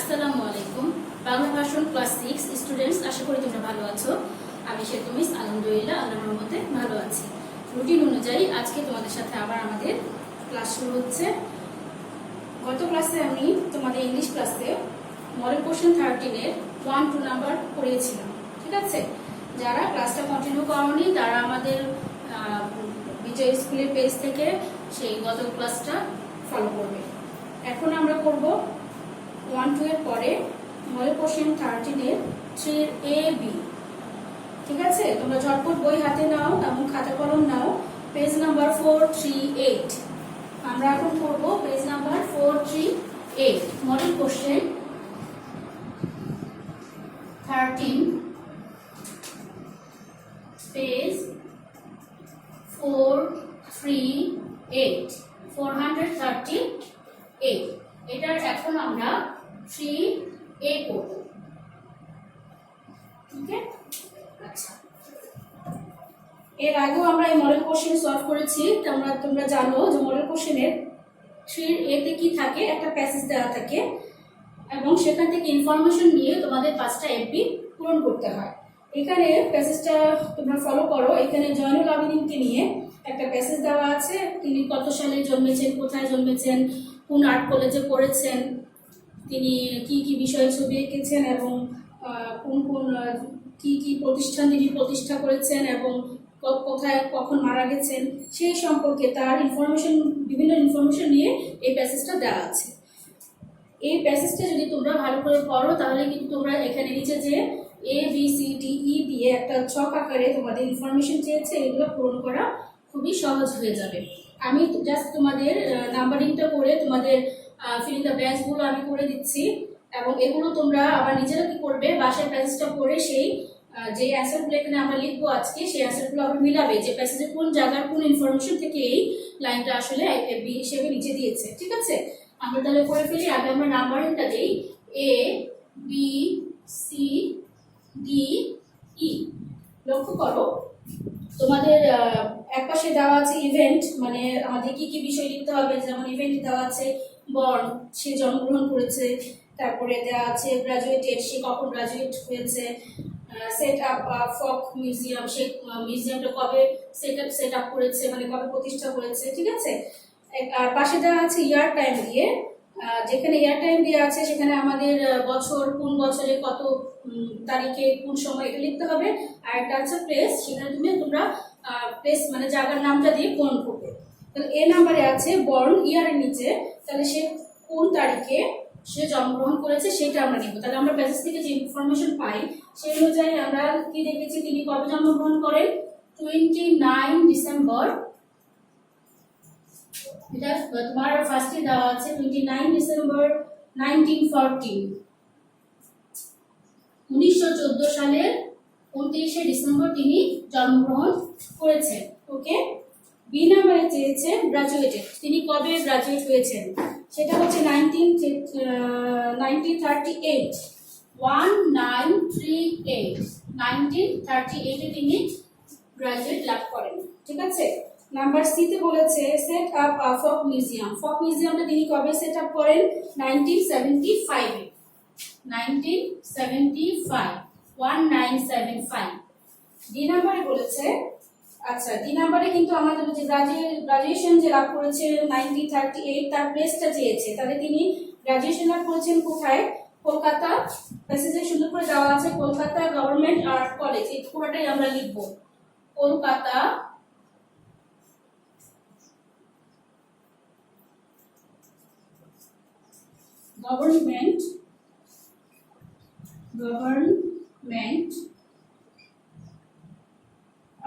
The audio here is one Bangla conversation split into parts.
আসসালামু আলাইকুম। বাংলা ভাষণ ক্লাস 6 স্টুডেন্টস, আশা করি তোমরা ভালো আছো। আমি শেতু মিস, আলহামদুলিল্লাহ আল্লাহর রহমতে ভালো আছি। রুটিন অনুযায়ী আজকে তোমাদের সাথে আবার আমাদের ক্লাস শুরু হচ্ছে। গত ক্লাসে আমি তোমাদের ইংলিশ ক্লাসে মডেল কোশ্চেন 13 এর 1-2 নাম্বার পড়িয়েছিলাম, ঠিক আছে? যারা ক্লাসটা কন্টিনিউ করোনি তারা আমাদের বিজয় স্কুলের পেজ থেকে সেই গত ক্লাসটা ফলো করবে। এখন আমরা করব 1-2 এর পরে মডেল কোশ্চেন 13 এর 3 এর A B, ঠিক আছে? তোমরা ঝটপট বই হাতে নাও এবং খাতা কলম নাও। পেজ নাম্বার 438 আমরা এখন করব। Page number 438 model question 13, page 438 438। এটার এখন আমরা 3A করব, ঠিক আছে? আচ্ছা, এর আগেও আমরা এই মডেল কোশ্চেন সলভ করেছি। তোমরা জানো যে মডেল কোশ্চেনের 3A তে কি থাকে, একটা প্যাসেজ দেওয়া থাকে এবং সেখান থেকে ইনফরমেশন নিয়ে তোমাদের 5টা এমপি পূরণ করতে হয়। এখানে প্যাসেজটা তোমরা ফলো করো। এখানে জয়নুল আবেদিনকে নিয়ে একটা প্যাসেজ দেওয়া আছে। তিনি কত সালে জন্মেছেন, কোথায় জন্মেছেন, কোন আর্ট কলেজে পড়েছেন, তিনি কি কি বিষয়ে ছবি এঁকেছেন এবং কোন কোন কি প্রতিষ্ঠান তিনি প্রতিষ্ঠা করেছেন এবং কোথায় কখন মারা গেছেন, সেই সম্পর্কে তার বিভিন্ন ইনফরমেশন নিয়ে এই প্যাসেজটা দেওয়া আছে। এই প্যাসেজটা যদি তোমরা ভালো করে পড়ো তাহলে কিন্তু তোমরা এখানে নিচে যে ABCDE দিয়ে একটা ছক আকারে তোমাদের ইনফরমেশন চেয়েছে, এগুলো পূরণ করা খুবই সহজ হয়ে যাবে। আমি জাস্ট তোমাদের নাম্বারিংটা করে তোমাদের ফিলিং দ্য ব্ল্যাঙ্কসগুলো আমি করে দিচ্ছি এবং এগুলো তোমরা আবার নিজেরা কি করবে, বাসায় প্যাসেজটা পড়ে সেই যে অ্যান্সারগুলো এখানে আমরা লিখবো আজকে, সেই অ্যান্সারগুলো আবার মিলাবে যে প্যাসেজে কোন জায়গার কোন ইনফরমেশন থেকে এই লাইনটা আসলে বি হিসেবে নিচে দিয়েছে, ঠিক আছে? আমরা তাহলে করে ফেলি। আগে আমরা নাম্বারিংটা দিই ABCDE। লক্ষ্য করো তোমাদের একপাশে দেওয়া আছে ইভেন্ট, মানে আমাদের কি কি বিষয় লিখতে হবে। যেমন ইভেন্ট দেওয়া আছে বর্ন, সে জন্মগ্রহণ করেছে। তারপরে দেওয়া আছে গ্রাজুয়েটেড, সে কখন গ্রাজুয়েট হয়েছে। সেট আপ ফক মিউজিয়াম, সে মিউজিয়ামটা কবে সেট আপ করেছে, মানে কবে প্রতিষ্ঠা করেছে, ঠিক আছে? আর পাশে দেওয়া আছে ইয়ার টাইম দিয়ে। যেখানে ইয়ার টাইম দেওয়া আছে সেখানে আমাদের বছর, কোন বছরে কত তারিখে কোন সময়, এটা লিখতে হবে। আর একটা আছে প্লেস, সেখানে তোমরা প্লেস মানে জায়গার নামটা দিয়ে পূরণ করবে। তাহলে এ নাম্বারে আছে বর্ন, ইয়ারের নিচে, তাহলে সে কোন তারিখে সে জন্মগ্রহণ করেছে সেটা আমরা নিব। তাহলে আমরা প্যাসেজ থেকে যে ইনফরমেশন পাই সেই অনুযায়ী আমরা কি দেখেছি, তিনি কবে জন্মগ্রহণ করেন, 29 ডিসেম্বর। এটা তোমার ফার্স্টে দেওয়া আছে 29 ডিসেম্বর 1914। 1914 সালের 29শে ডিসেম্বর তিনি জন্মগ্রহণ করেছেন। ওকে। বি নাম্বারে চেয়েছে গ্রাজুয়েটেড, তিনি কবে গ্রাজুয়েট হয়েছেন, সেটা হচ্ছে 1938। 1938 তিনি গ্রাজুয়েট লাভ করেন, ঠিক আছে? নাম্বার সি তে বলেছে সেট আপ ফক মিউজিয়াম। ফক মিউজিয়ামটা তিনি কবে সেট আপ করেন, 1975 এ। 1975। ডি নাম্বারে বলেছে, আচ্ছা ডি নাম্বারে কিন্তু আমাদের যে গ্রাজুয়েশন যে লাভ করেছে 1938, তার প্লেসটা চেয়েছে। তাহলে তিনি গ্রাজুয়েশন লাভ করেছেন কোথায়, কলকাতা। প্যাসেজে সুন্দর করে দেওয়া আছে কলকাতা গভর্নমেন্ট আর্ট কলেজ। এই পুরোটাই আমরা লিখবো, কলকাতা গভর্নমেন্ট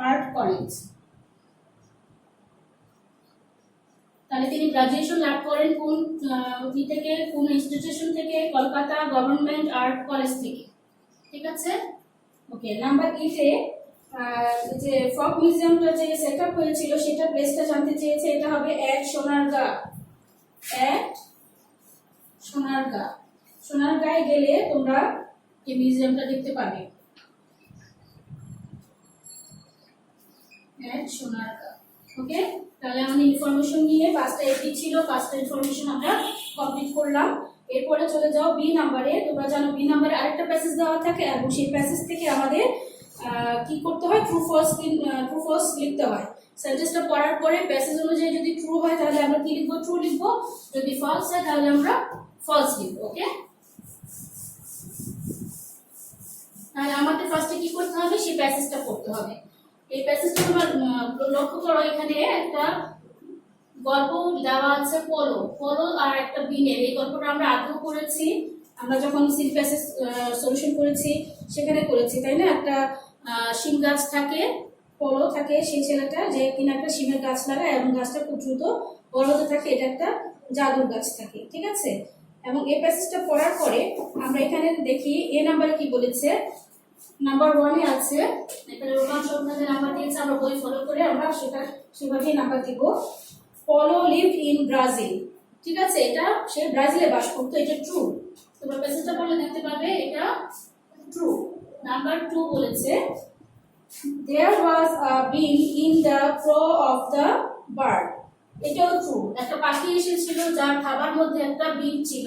আর্ট কলেজ। তাহলে তিনি গ্রাজুয়েশন লাভ করেন কোন থেকে, কোন ইনস্টিটিউশন থেকে, কলকাতা গভর্নমেন্ট আর্ট কলেজ থেকে, ঠিক আছে? ওকে। নাম্বার ইতে যে ফক মিউজিয়ামটা যে সেট আপ হয়েছিল সেটা প্লেসটা জানতে চেয়েছে। এটা হবে এক সোনারগাঁ। সোনারগাঁয়ে গেলে তোমরা এই মিউজিয়ামটা দেখতে পাবে। সোনারগাঁ। ওকে, তাহলে আমাদের ইনফরমেশন নিয়ে 5টা এপি ছিল, 5টা ইনফরমেশন আমরা কমপ্লিট করলাম। এরপরে চলে যাও বি নাম্বারে। তোমরা জানো বি নাম্বারে আরেকটা প্যাসেজ দেওয়া থাকে এবং সেই প্যাসেজ থেকে আমাদের কি করতে হয়, ট্রু ফলস লিখতে হয়। সেন্টেন্সটা পড়ার পরে প্যাসেজ অনুযায়ী যদি ট্রু হয় তাহলে আমরা কি লিখবো, ট্রু লিখবো, যদি ফলস হয় তাহলে আমরা ফলস লিখবো। ওকে, তাহলে আমাদের ফার্স্টে কি করতে হবে, সেই প্যাসেজটা পড়তে হবে। এই প্যাসেজটা তোমরা লক্ষ্য করো, এখানে একটা গল্প দেওয়া আছে পলো পলো আর একটা বিনের। এই গল্পটা আমরা আগেও করেছি, আমরা যখন সিল প্যাসেজ সলিউশন করেছি সেখানে করেছি, তাই না? একটা শিম গাছ থাকে, পলো থাকে সেই ছেলেটা, যে কিনা একটা শিমের গাছ লাগায় এবং গাছটা খুব দ্রুত বড় হতে থাকে। এটা একটা জাদুর গাছ থাকে, ঠিক আছে? এবং এই প্যাসেজটা পড়ার পরে আমরা এখানে দেখি এ নাম্বারে কি বলেছে। নাম্বার 1-এ আছে, এখানে রোমান সংখ্যাতে নাম্বার দিয়েছে, আমরা বই ফলো করে আমরা সেটা সেভাবেই নাম্বার দিব। পলো লিভড ইন ব্রাজিল, ঠিক আছে? এটা সে ব্রাজিলে বাস করতো, এটা ট্রু। তোমরা প্যাসেজটা পড়লে দেখতে পাবে এটা ট্রু। নাম্বার 2 বলেছে there was a bee in the claw of the bird, এটাও ট্রু। একটা পাখি এসেছিল যার খাবার মধ্যে একটা বিন ছিল,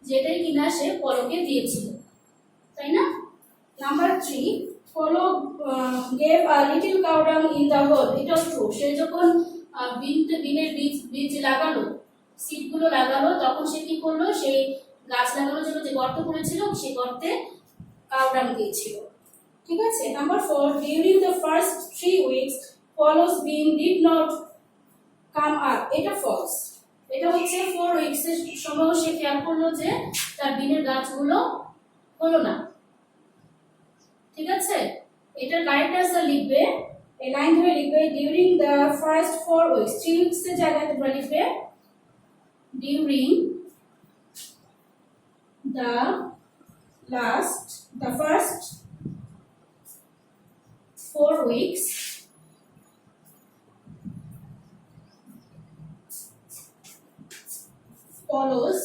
যেটাই কিনা সে পলোকে দিয়েছিল, তাই না? নাম্বার 3 পলো gave a little cow dung in the hole, এটাও ট্রু। সে যখন বিনের বীজ লাগালো, সিডগুলো লাগালো, তখন সে কি করলো, সেই গাছ লাগানোর জন্য যে গর্ত করেছিল সেই গর্তে কাউ ডাং দিয়েছিল, ঠিক আছে? Number 4 during the first 3 weeks Polo's bean did not come up, এটা ফলস। এটা হচ্ছে 4 উইকস এর সময় সে খেয়াল করলো যে তার বিনের গাছগুলো হলো না, ঠিক আছে? এটা কারেক্ট অ্যান্সার লিখবে, এই লাইন ধরে লিখবে during the first 4 weeks, 3 weeks এর জায়গায় তোমরা লিখবে during the first 4 weeks Polo's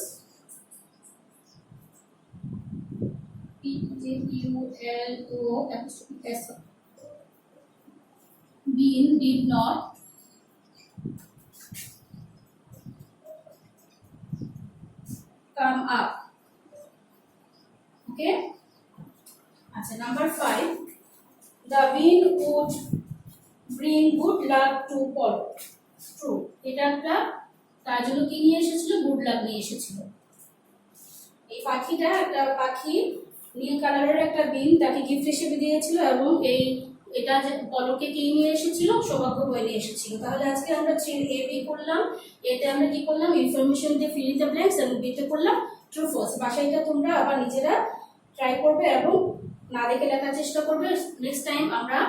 bean did not come up. Okay, আচ্ছা number 5 the bean would bring good luck to Polo, true। এটা একটা তার জন্য কি নিয়ে এসেছিল, গুড লাক নিয়ে এসেছিল। এই পাখিটা, একটা পাখি নীল কালারের একটা বিন তাকে গিফট হিসেবে দিয়েছিল এবং এটা যে পলোকে কি নিয়ে এসেছিল, সৌভাগ্য বয়ে নিয়ে এসেছিল। তাহলে আজকে আমরা 3A B করলাম, এতে আমরা কি করলাম, ইনফরমেশন দিয়ে ফিল ইন দ্য ব্ল্যাঙ্কস, এবং বিতে করলাম ট্রু ফলস। বাসায়টা তোমরা আবার নিজেরা ট্রাই করবে এবং না দেখে লেখার চেষ্টা করবে। নেক্সট টাইম আমরা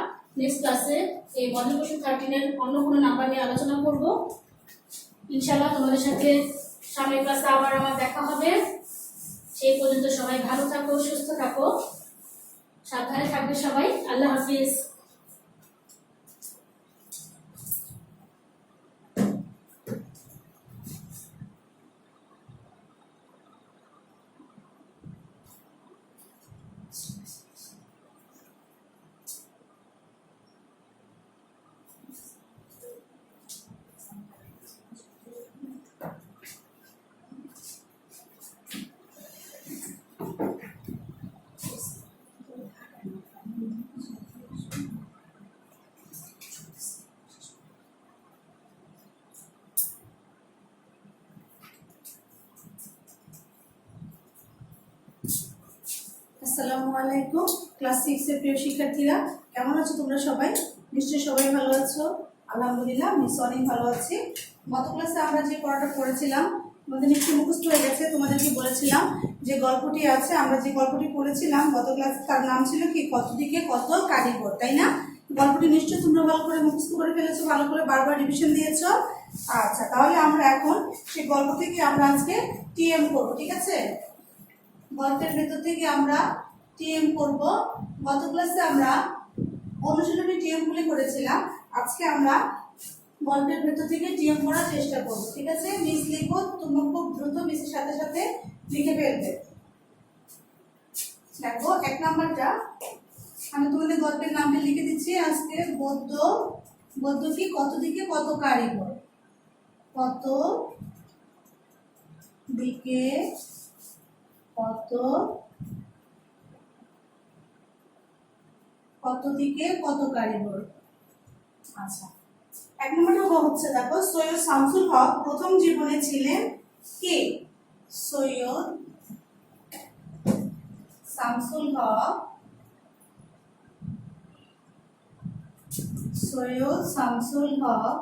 নেক্সট ক্লাসে এই মডেল কোশ্চেন 13 এর অন্য কোনো নাম্বার নিয়ে আলোচনা করব ইনশাআল্লাহ। তোমাদের সাথে সামনের ক্লাসে আবার আমার দেখা হবে। সেই পর্যন্ত সবাই ভালো থাকো, সুস্থ থাকো, সাবধানে থাকবে সবাই। আল্লাহ হাফিজ। আসসালামু আলাইকুম। ক্লাস 6 এর প্রিয় শিক্ষার্থীরা, কেমন আছো তোমরা সবাই? নিশ্চয়ই সবাই ভালো আছো। আলহামদুলিল্লাহ, আমি অনেক ভালো আছি। গত ক্লাসে আমরা যে পড়াটা পড়েছিলাম তোমাদের নিশ্চয়ই মুখস্থ হয়ে গেছে। তোমাদেরকে বলেছিলাম যে গল্পটি আছে, আমরা যে গল্পটি পড়েছিলাম গত ক্লাসে, তার নাম ছিল কি, কত দিকে কত কারিগর, তাই না? গল্পটি নিশ্চয়ই তোমরা ভালো করে মুখস্থ করে ফেলেছো, ভালো করে বারবার রিভিশন দিয়েছো। আচ্ছা, তাহলে আমরা এখন সেই গল্প থেকে আমরা আজকে টিএম করবো, ঠিক আছে? গল্পের ভেতর থেকে আমরা টিএম করব। গত ক্লাসে আমরা অনুশীলনী টিএম গুলি করেছিলাম, আজকে আমরা গল্পের ভেতর থেকে টিএম করার চেষ্টা করব, ঠিক আছে? মিস লিখবো, তোমরা খুব দ্রুত মিসের সাথে সাথে লিখে ফেলবে। দেখো 1 নাম্বারটা আমি তোমাদের গল্পের নামটা লিখে দিচ্ছি আজকে। গদ্য কি, কত দিকে কত কারিগর, কত দিকে কত কত দিকে কত কারিগর। আচ্ছা, 1 নম্বরটা হচ্ছে, দেখো, সৈয়দ শামসুল হক প্রথম জীবনে ছিলেন কে? সৈয়দ শামসুল হক, সৈয়দ শামসুল হক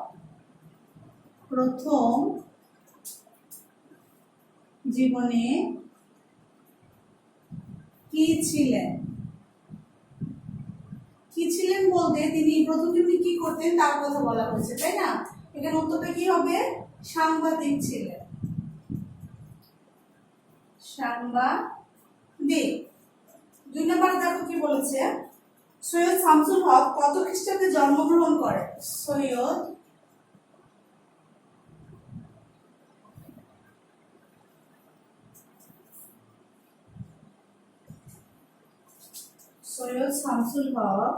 প্রথম জীবনে কি ছিলেন? কি ছিলেন বলতে তিনি প্রথম জীবনে কি করতেন তার কথা বলা হয়েছে, তাই না? এখানে উত্তরটা কি হবে? সাংবাদিক ছিলেন, সাংবাদিক। 2 নম্বরে দেখো কি বলেছে, সৈয়দ শামসুল হক কত খ্রিস্টাব্দে জন্মগ্রহণ করেন? সৈয়দ শামসুল হক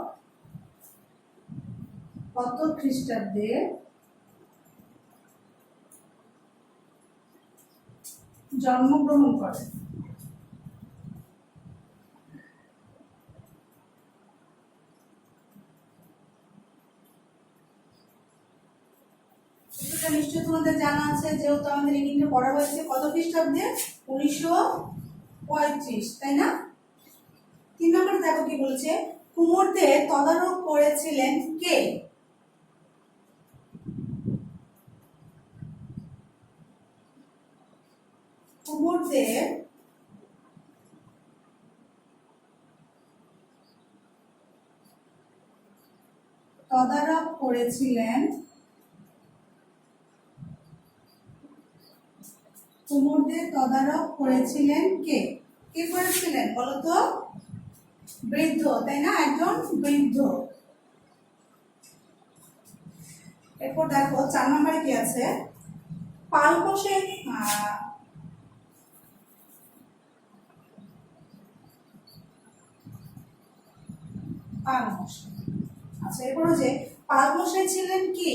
কত খ্রিস্টাব্দে জন্মগ্রহণ করেন? এটা নিশ্চয়ই তোমাদের জানা আছে, যেহেতু আমাদের ইংরেজিতে পড়া হয়েছে। কত খ্রিস্টাব্দে? 1935, তাই না? 3 নম্বরে দেখো কি বলেছে, কুমোরদের তদারক করেছিলেন কে? কুমোরদের তদারক করেছিলেন, কুমোরদের তদারক করেছিলেন কে? কে করেছিলেন বলতো? বৃদ্ধ, তাই না? একজন বৃদ্ধ। এরপর দেখো 4 নম্বরে কি আছে, পালমোশাই পালমোশাই। আচ্ছা, এরপর হচ্ছে পালমোশাই ছিলেন কি?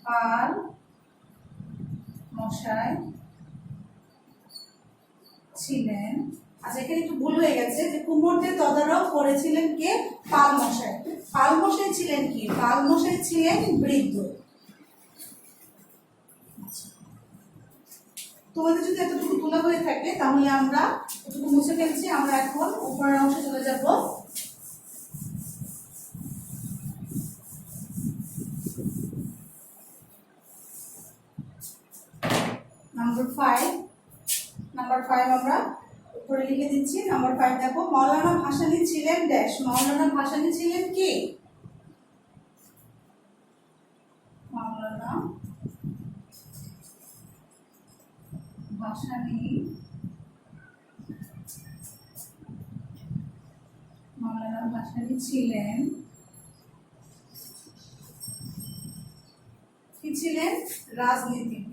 পালমোশাই ছিলেন, আচ্ছা এখানে একটু ভুল হয়ে গেছে, যে কুমোরদের তদারক করেছিলেন কে? পালমশাই। পালমশাই ছিলেন কি? পালমশাই ছিলেন বৃদ্ধ। তোমাদের যদি এতটুকু তোলা হয়ে থাকে তাহলে আমরা এটুকু মুছে ফেলছি। আমরা এখন উপরের অংশে চলে যাব। নাম্বার 5 আমরা উপরে লিখে দিচ্ছি। নাম্বার 5 দেখো, মাওলানা ভাসানী ছিলেন ড্যাশ। মাওলানা ভাসানী ছিলেন কি? মাওলানা ভাসানী ছিলেন কি? ছিলেন রাজনীতিবিদ।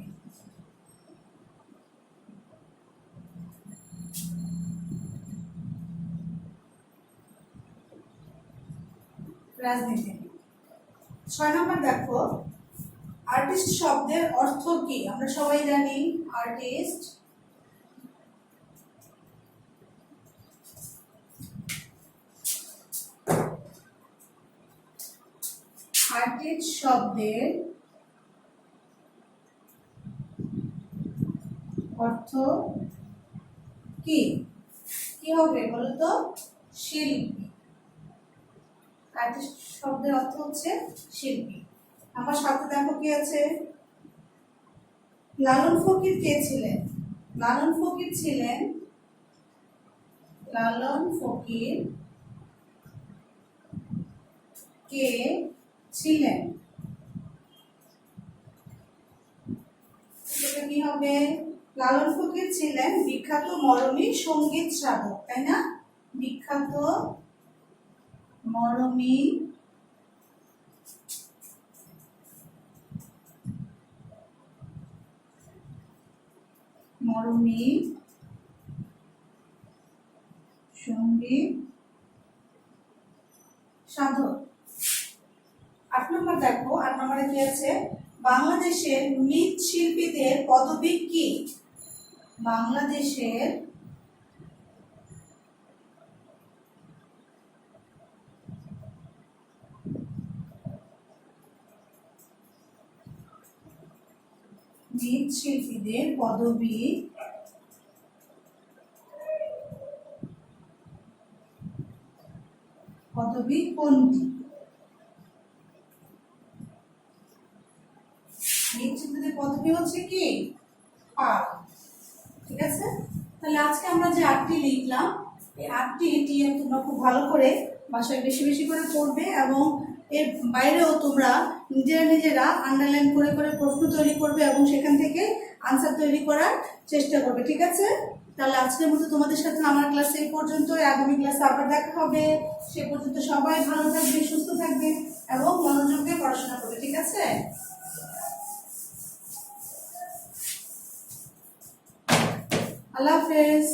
রাজনীতিবিদ। 6 নম্বর দেখো, আর্টিস্ট শব্দের অর্থ কি? আমরা সবাই জানি আর্টিস্ট শব্দের অর্থ কি? কি হবে বলতো? শিল্পী। আর্টিস্ট শব্দের অর্থ হচ্ছে শিল্পী। আমার সাথে দেখো কি আছে, লালন ফকির কে ছিলেন? লালন ফকির কে ছিলেন? এটা কি হবে? লালন ফকির ছিলেন বিখ্যাত মরমী সঙ্গীত সাধক, তাই না? বিখ্যাত মরমী সঙ্গীত সাধক। 8 নম্বর দেখো, 8 নম্বরে কি আছে, বাংলাদেশের মৃৎশিল্পীদের পদবী কি? বাংলাদেশের মৃৎশিল্পীদের পদবী কোনটি? মৃৎশিল্পীদের পদবী হচ্ছে কি? পাল। ঠিক আছে, তাহলে আজকে আমরা যে আটটি লিখলাম, এই আটটি টিএম তোমরা খুব ভালো করে বাসায় বেশি বেশি করে পড়বে এবং এর বাইরেও তোমরা নিজেরা আন্ডারলাইন করে করে প্রশ্ন তৈরি করবে এবং সেখান থেকে আনসার তৈরি করার চেষ্টা করবে। ঠিক আছে, তাহলে আজকের মতো তোমাদের সাথে আমার ক্লাস এই পর্যন্ত। আগামী ক্লাসে আবার দেখা হবে। সে পর্যন্ত সবাই ভালো থাকবে, সুস্থ থাকবে এবং মনোযোগ দিয়ে পড়াশোনা করবে। ঠিক আছে, আল্লাহ হাফেজ।